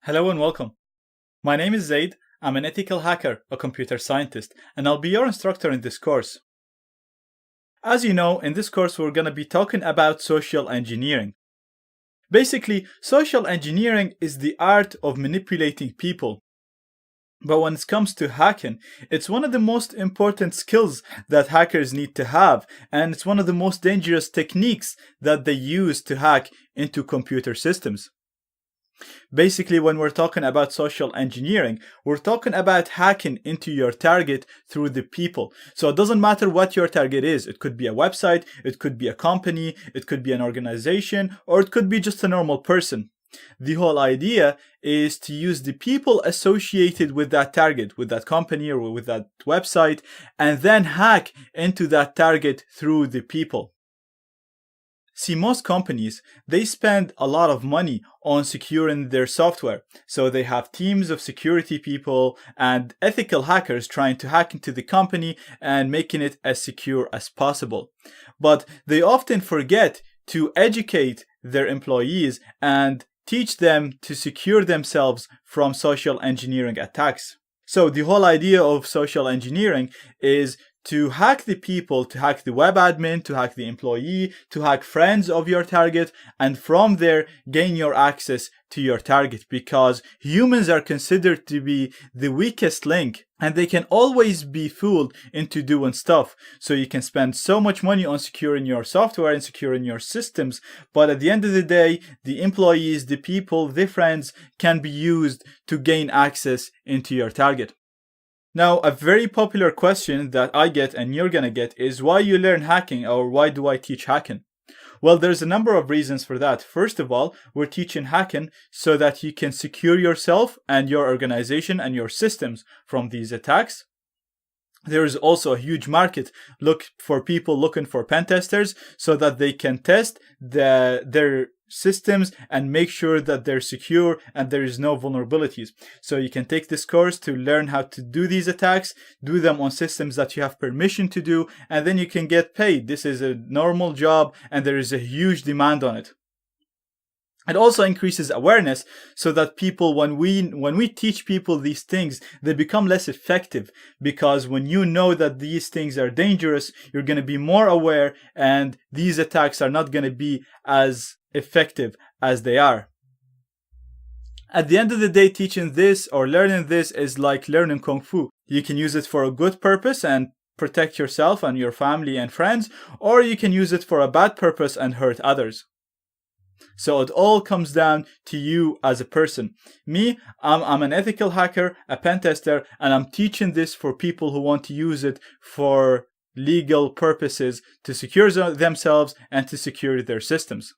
Hello and welcome. My name is Zaid. I'm an ethical hacker, a computer scientist, and I'll be your instructor in this course. As you know, in this course we're going to be talking about social engineering. Basically, social engineering is the art of manipulating people. But when it comes to hacking, it's one of the most important skills that hackers need to have, and it's one of the most dangerous techniques that they use to hack into computer systems. Basically, when we're talking about social engineering, we're talking about hacking into your target through the people. So it doesn't matter what your target is. It could be a website, it could be a company, it could be an organization, or it could be just a normal person. The whole idea is to use the people associated with that target, with that company or with that website, and then hack into that target through the people. See, most companies, they spend a lot of money on securing their software. So they have teams of security people and ethical hackers trying to hack into the company and making it as secure as possible. But they often forget to educate their employees and teach them to secure themselves from social engineering attacks. So the whole idea of social engineering is to hack the people, to hack the web admin, to hack the employee, to hack friends of your target, and from there gain your access to your target, because humans are considered to be the weakest link and they can always be fooled into doing stuff. So you can spend so much money on securing your software and securing your systems, but at the end of the day, the employees, the people, the friends can be used to gain access into your target. Now, a very popular question that I get and you're gonna get is why you learn hacking, or why do I teach hacking? Well, there's a number of reasons for that. First of all, we're teaching hacking so that you can secure yourself and your organization and your systems from these attacks. There is also a huge market for people looking for pen testers so that they can test their systems and make sure that they're secure and there is no vulnerabilities. So you can take this course to learn how to do these attacks, do them on systems that you have permission to do, and then you can get paid. This is a normal job and there is a huge demand on it. It also increases awareness so that people, when we teach people these things, they become less effective, because when you know that these things are dangerous, you're going to be more aware and these attacks are not going to be as effective as they are. At the end of the day, teaching this or learning this is like learning Kung Fu. You can use it for a good purpose and protect yourself and your family and friends, or you can use it for a bad purpose and hurt others. So it all comes down to you as a person. Me, I'm an ethical hacker, a pen tester, and I'm teaching this for people who want to use it for legal purposes to secure themselves and to secure their systems.